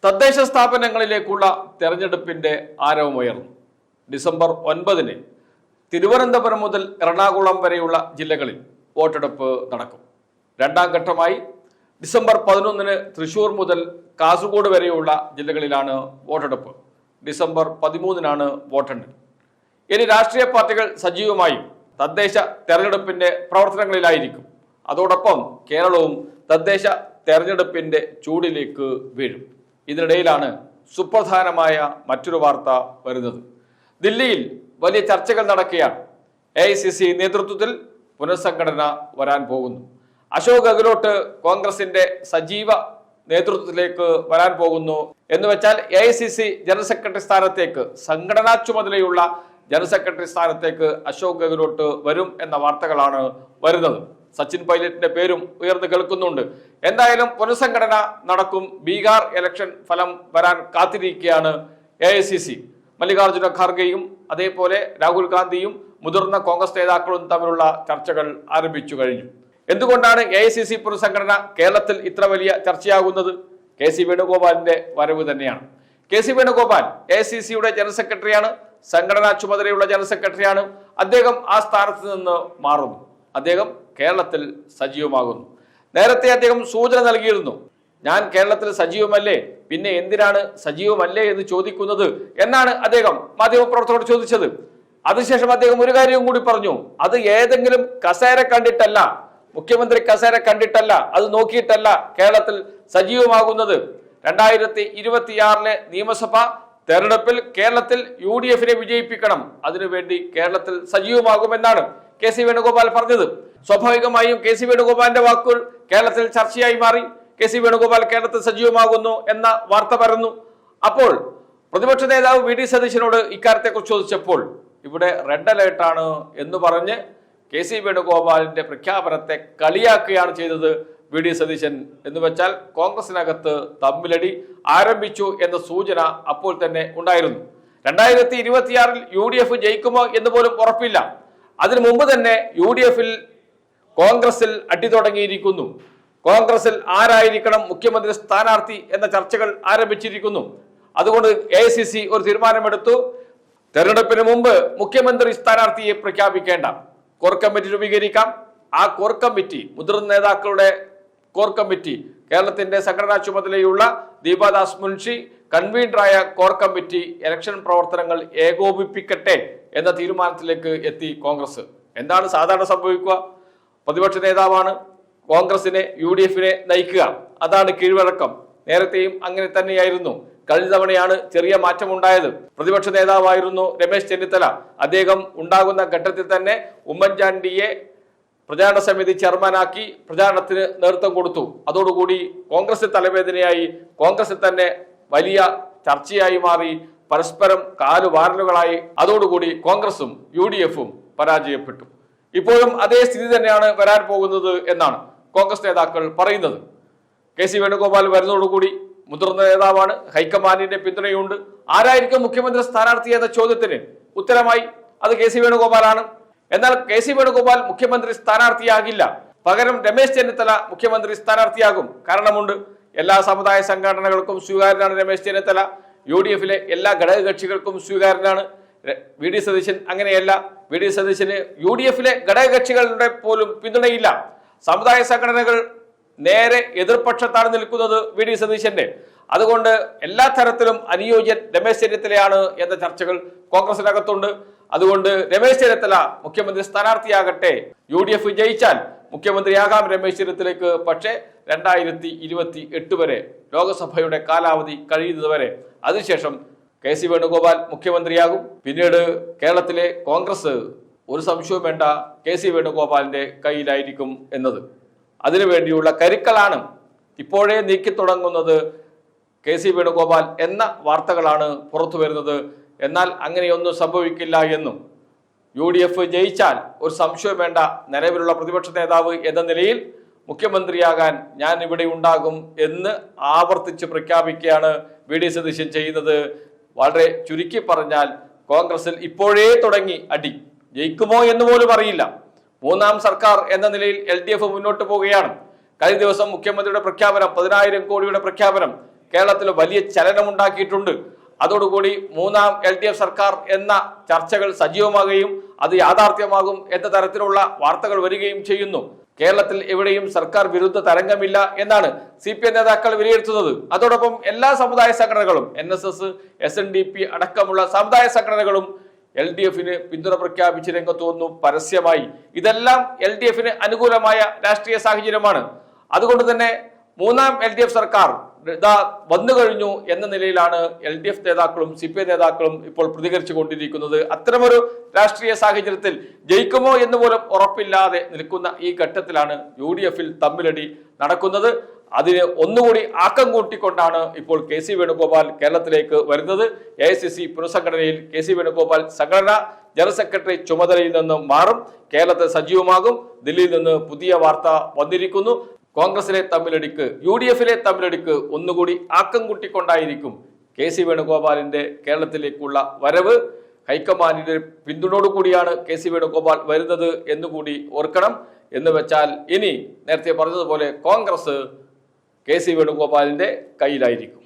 തദ്ദേശ സ്ഥാപനങ്ങളിലേക്കുള്ള തെരഞ്ഞെടുപ്പിന്റെ ആരവമുയർന്നു. ഡിസംബർ 9-ന് തിരുവനന്തപുരം മുതൽ എറണാകുളം വരെയുള്ള ജില്ലകളിൽ വോട്ടെടുപ്പ് നടക്കും. രണ്ടാം ഘട്ടമായി ഡിസംബർ 11-ന് തൃശൂർ മുതൽ കാസർഗോഡ് വരെയുള്ള ജില്ലകളിലാണ് വോട്ടെടുപ്പ്. ഡിസംബർ 13-നാണ് വോട്ടെണ്ണൽ. ഇനി രാഷ്ട്രീയ പാർട്ടികൾ സജീവമായും തദ്ദേശ തെരഞ്ഞെടുപ്പിന്റെ പ്രവർത്തനങ്ങളിലായിരിക്കും. അതോടൊപ്പം കേരളവും തദ്ദേശ തെരഞ്ഞെടുപ്പിന്റെ ചൂടിലേക്ക് വീഴും. ഇതിനിടയിലാണ് സുപ്രധാനമായ മറ്റൊരു വാർത്ത വരുന്നത്. ദില്ലിയിൽ വലിയ ചർച്ചകൾ നടക്കുകയാണ്. AICC നേതൃത്വത്തിൽ പുനഃസംഘടന വരാൻ പോകുന്നു. അശോക് ഗെഹ്ലോട്ട് കോൺഗ്രസിന്റെ സജീവ നേതൃത്വത്തിലേക്ക് വരാൻ പോകുന്നു എന്ന് വെച്ചാൽ AICC ജനറൽ സെക്രട്ടറി സ്ഥാനത്തേക്ക്, സംഘടനാ ചുമതലയുള്ള ജനറൽ സെക്രട്ടറി സ്ഥാനത്തേക്ക് അശോക് ഗെഹ്ലോട്ട് വരും എന്ന വാർത്തകളാണ് വരുന്നത്. സച്ചിൻ പൈലറ്റിന്റെ പേരും ഉയർന്നു കേൾക്കുന്നുണ്ട്. എന്തായാലും പുനഃസംഘടന നടക്കും. ബീഹാർ ഇലക്ഷൻ ഫലം വരാൻ കാത്തിരിക്കുകയാണ് AICC. മല്ലികാർജുന ഖാർഗെയും അതേപോലെ രാഹുൽ ഗാന്ധിയും മുതിർന്ന കോൺഗ്രസ് നേതാക്കളും തമ്മിലുള്ള ചർച്ചകൾ ആരംഭിച്ചു കഴിഞ്ഞു. എന്തുകൊണ്ടാണ് AICC പുനഃസംഘടന കേരളത്തിൽ ഇത്ര വലിയ ചർച്ചയാകുന്നത്? KC വേണുഗോപാലിന്റെ വരവ് തന്നെയാണ്. KC വേണുഗോപാൽ AICCയുടെ ജനറൽ സെക്രട്ടറിയാണ്, സംഘടനാ ചുമതലയുള്ള ജനറൽ സെക്രട്ടറിയാണ്. അദ്ദേഹം ആ സ്ഥാനത്ത് നിന്ന് മാറുന്നു. അദ്ദേഹം കേരളത്തിൽ സജീവമാകുന്നു. നേരത്തെ അദ്ദേഹം സൂചന നൽകിയിരുന്നു, ഞാൻ കേരളത്തിൽ സജീവമല്ലേ, പിന്നെ എന്തിനാണ് സജീവമല്ലേ എന്ന് ചോദിക്കുന്നത് എന്നാണ് അദ്ദേഹം മാധ്യമപ്രവർത്തകരോട് ചോദിച്ചത്. അതിനുശേഷം അദ്ദേഹം ഒരു കാര്യവും കൂടി പറഞ്ഞു, അത് ഏതെങ്കിലും കസേര കണ്ടിട്ടല്ല, മുഖ്യമന്ത്രി കസേര കണ്ടിട്ടല്ല, അത് നോക്കിയിട്ടല്ല കേരളത്തിൽ സജീവമാകുന്നത്. 2026 നിയമസഭാ തെരഞ്ഞെടുപ്പിൽ കേരളത്തിൽ UDF-നെ വിജയിപ്പിക്കണം, അതിനുവേണ്ടി കേരളത്തിൽ സജീവമാകുമെന്നാണ് KC വേണുഗോപാൽ പറഞ്ഞത്. സ്വാഭാവികമായും KC വേണുഗോപാലിന്റെ വാക്കുകൾ കേരളത്തിൽ ചർച്ചയായി മാറി. KC വേണുഗോപാൽ കേരളത്തിൽ സജീവമാകുന്നു എന്ന വാർത്ത പരന്നു. അപ്പോൾ പ്രതിപക്ഷ നേതാവ് VD സതീശനോട് ഇക്കാര്യത്തെക്കുറിച്ച് ചോദിച്ചപ്പോൾ ഇവിടെ റെഡ് അലേർട്ടാണ് എന്ന് പറഞ്ഞ് KC വേണുഗോപാലിന്റെ പ്രഖ്യാപനത്തെ കളിയാക്കുകയാണ് ചെയ്തത് VD സതീശൻ. എന്ന് വെച്ചാൽ കോൺഗ്രസിനകത്ത് തമ്മിലടി ആരംഭിച്ചു എന്ന സൂചന അപ്പോൾ തന്നെ ഉണ്ടായിരുന്നു. 2026 UDF ജയിക്കുമോ എന്ന് പോലും ഉറപ്പില്ല. അതിനു മുമ്പ് തന്നെ UDF-ൽ കോൺഗ്രസിൽ അടി തുടങ്ങിയിരിക്കുന്നു. കോൺഗ്രസിൽ ആരായിരിക്കണം മുഖ്യമന്ത്രി സ്ഥാനാർത്ഥി എന്ന ചർച്ചകൾ ആരംഭിച്ചിരിക്കുന്നു. അതുകൊണ്ട് AICC ഒരു തീരുമാനമെടുത്തു, തെരഞ്ഞെടുപ്പിന് മുമ്പ് മുഖ്യമന്ത്രി സ്ഥാനാർത്ഥിയെ പ്രഖ്യാപിക്കേണ്ട, കോർ കമ്മിറ്റി രൂപീകരിക്കാം. ആ കോർ കമ്മിറ്റി, മുതിർന്ന നേതാക്കളുടെ കോർ കമ്മിറ്റി, കേരളത്തിന്റെ സംഘടനാ ചുമതലയുള്ള ദീപാദാസ് മുൻഷി കൺവീനറായ കോർ കമ്മിറ്റി ഇലക്ഷൻ പ്രവർത്തനങ്ങൾ ഏകോപിപ്പിക്കട്ടെ എന്ന തീരുമാനത്തിലേക്ക് എത്തി കോൺഗ്രസ്. എന്താണ് സാധാരണ സംഭവിക്കുക? പ്രതിപക്ഷ നേതാവാണ് കോൺഗ്രസിനെ UDF-നെ നയിക്കുക, അതാണ് കീഴ്വഴക്കം. നേരത്തെയും അങ്ങനെ തന്നെയായിരുന്നു. കഴിഞ്ഞ തവണയാണ് ചെറിയ മാറ്റമുണ്ടായത്. പ്രതിപക്ഷ നേതാവായിരുന്നു രമേശ് ചെന്നിത്തല. അദ്ദേഹം ഉണ്ടാകുന്ന ഘട്ടത്തിൽ തന്നെ ഉമ്മൻചാണ്ടിയെ പ്രചാരണ സമിതി ചെയർമാനാക്കി പ്രചാരണത്തിന് നേതൃത്വം കൊടുത്തു. അതോടുകൂടി കോൺഗ്രസ് തലവേദനയായി, കോൺഗ്രസിൽ തന്നെ വലിയ ചർച്ചയായി മാറി, പരസ്പരം കാലുവാരലുകളായി. അതോടുകൂടി കോൺഗ്രസും UDF-ഉം പരാജയപ്പെട്ടു. ഇപ്പോഴും അതേ സ്ഥിതി തന്നെയാണ് വരാൻ പോകുന്നത് എന്നാണ് കോൺഗ്രസ് നേതാക്കൾ പറയുന്നത്. KC വേണുഗോപാൽ വരുന്നതോടുകൂടി മുതിർന്ന നേതാവാണ്, ഹൈക്കമാൻഡിന്റെ പിന്തുണയുണ്ട്. ആരായിരിക്കും മുഖ്യമന്ത്രി സ്ഥാനാർത്ഥി എന്ന ചോദ്യത്തിന് ഉത്തരമായി അത് KC വേണുഗോപാലാണ്. എന്നാൽ KC വേണുഗോപാൽ മുഖ്യമന്ത്രി സ്ഥാനാർത്ഥിയാകില്ല. പകരം രമേശ് ചെന്നിത്തല മുഖ്യമന്ത്രി സ്ഥാനാർത്ഥിയാകും. കാരണമുണ്ട്. എല്ലാ സമുദായ സംഘടനകൾക്കും സ്വീകാര്യനാണ് രമേശ് ചെന്നിത്തല. UDF-ലെ എല്ലാ ഘടകകക്ഷികൾക്കും സ്വീകാര്യനാണ്. VD സതീശൻ അങ്ങനെയല്ല. VD സതീശന് UDF-ലെ ഘടകകക്ഷികളുടെ പോലും പിന്തുണയില്ല. സമുദായ സംഘടനകൾ നേരെ എതിർപക്ഷത്താണ് നിൽക്കുന്നത് VD സതീശന്റെ. അതുകൊണ്ട് എല്ലാ തരത്തിലും അനുയോജ്യൻ രമേശ് ചെന്നിത്തലയാണ് എന്ന ചർച്ചകൾ കോൺഗ്രസിനകത്തുണ്ട്. അതുകൊണ്ട് രമേശ് ചെന്നിത്തല മുഖ്യമന്ത്രി സ്ഥാനാർത്ഥിയാകട്ടെ. UDF ജയിച്ചാൽ മുഖ്യമന്ത്രിയാകാം രമേശ് ചെന്നിത്തലയ്ക്ക്. പക്ഷേ 2028 വരെ, ലോക്സഭയുടെ കാലാവധി കഴിയുന്നതുവരെ, അതിനുശേഷം KC വേണുഗോപാൽ മുഖ്യമന്ത്രിയാകും. പിന്നീട് കേരളത്തിലെ കോൺഗ്രസ്, ഒരു സംശയവും വേണ്ട, KC വേണുഗോപാലിന്റെ കയ്യിലായിരിക്കും എന്നത്. അതിനുവേണ്ടിയുള്ള കരുക്കളാണ് ഇപ്പോഴേ നീക്കി തുടങ്ങുന്നത് KC വേണുഗോപാൽ എന്ന വാർത്തകളാണ് പുറത്തു വരുന്നത്. എന്നാൽ അങ്ങനെയൊന്നും സംഭവിക്കില്ല എന്നും UDF ജയിച്ചാൽ ഒരു സംശയം വേണ്ട, നിലവിലുള്ള പ്രതിപക്ഷ നേതാവ് എന്ന നിലയിൽ മുഖ്യമന്ത്രിയാകാൻ ഞാൻ ഇവിടെ ഉണ്ടാകും എന്ന് ആവർത്തിച്ച് പ്രഖ്യാപിക്കുകയാണ് VD സതീശൻ ചെയ്യുന്നത്. വളരെ ചുരുക്കി പറഞ്ഞാൽ കോൺഗ്രസിൽ ഇപ്പോഴേ തുടങ്ങി അടി. ജയിക്കുമോ എന്ന് പോലും അറിയില്ല. മൂന്നാം സർക്കാർ എന്ന നിലയിൽ LDF മുന്നോട്ട് പോവുകയാണ്. കഴിഞ്ഞ ദിവസം മുഖ്യമന്ത്രിയുടെ പ്രഖ്യാപനം, 10,000 കോടിയുടെ പ്രഖ്യാപനം കേരളത്തിൽ വലിയ ചലനമുണ്ടാക്കിയിട്ടുണ്ട്. അതോടുകൂടി മൂന്നാം LDF സർക്കാർ എന്ന ചർച്ചകൾ സജീവമാകുകയും അത് യാഥാർത്ഥ്യമാകും എന്ന തരത്തിലുള്ള വാർത്തകൾ വരികയും ചെയ്യുന്നു. കേരളത്തിൽ എവിടെയും സർക്കാർ വിരുദ്ധ തരംഗമില്ല എന്നാണ് CPI നേതാക്കൾ വിലയിരുത്തുന്നത്. അതോടൊപ്പം എല്ലാ സമുദായ സംഘടനകളും NSS, SNDP അടക്കമുള്ള സമുദായ സംഘടനകളും LDFന് പിന്തുണ പ്രഖ്യാപിച്ച് രംഗത്ത് വന്നു പരസ്യമായി. ഇതെല്ലാം LDFന് അനുകൂലമായ രാഷ്ട്രീയ സാഹചര്യമാണ്. അതുകൊണ്ട് തന്നെ മൂന്നാം LDF സർക്കാർ ഇതാ വന്നു കഴിഞ്ഞു എന്ന നിലയിലാണ് LDF നേതാക്കളും CPI നേതാക്കളും ഇപ്പോൾ പ്രതികരിച്ചു കൊണ്ടിരിക്കുന്നത്. അത്തരമൊരു രാഷ്ട്രീയ സാഹചര്യത്തിൽ ജയിക്കുമോ എന്ന് പോലും ഉറപ്പില്ലാതെ നിൽക്കുന്ന ഈ ഘട്ടത്തിലാണ് UDF-ൽ തമ്മിലടി നടക്കുന്നത്. അതിന് ഒന്നുകൂടി ആക്കം കൂട്ടിക്കൊണ്ടാണ് ഇപ്പോൾ KC വേണുഗോപാൽ കേരളത്തിലേക്ക് വരുന്നത്. AICC പുനഃസംഘടനയിൽ KC വേണുഗോപാൽ സംഘടന ജനറൽ സെക്രട്ടറി ചുമതലയിൽ നിന്ന് മാറും, കേരളത്തിൽ സജീവമാകും. ദില്ലിയിൽ നിന്ന് പുതിയ വാർത്ത വന്നിരിക്കുന്നു. കോൺഗ്രസിലെ തമ്മിലടിക്ക്, UDF-ലെ തമ്മിലടിക്ക് ഒന്നുകൂടി ആക്കം കൂട്ടിക്കൊണ്ടായിരിക്കും KC വേണുഗോപാലിന്റെ കേരളത്തിലേക്കുള്ള വരവ്. ഹൈക്കമാൻഡിന്റെ പിന്തുണയോടുകൂടിയാണ് KC വേണുഗോപാൽ വരുന്നത് എന്നുകൂടി ഓർക്കണം. എന്ന് വെച്ചാൽ ഇനി നേരത്തെ പറഞ്ഞതുപോലെ കോൺഗ്രസ് KC വേണുഗോപാലിന്റെ കയ്യിലായിരിക്കും.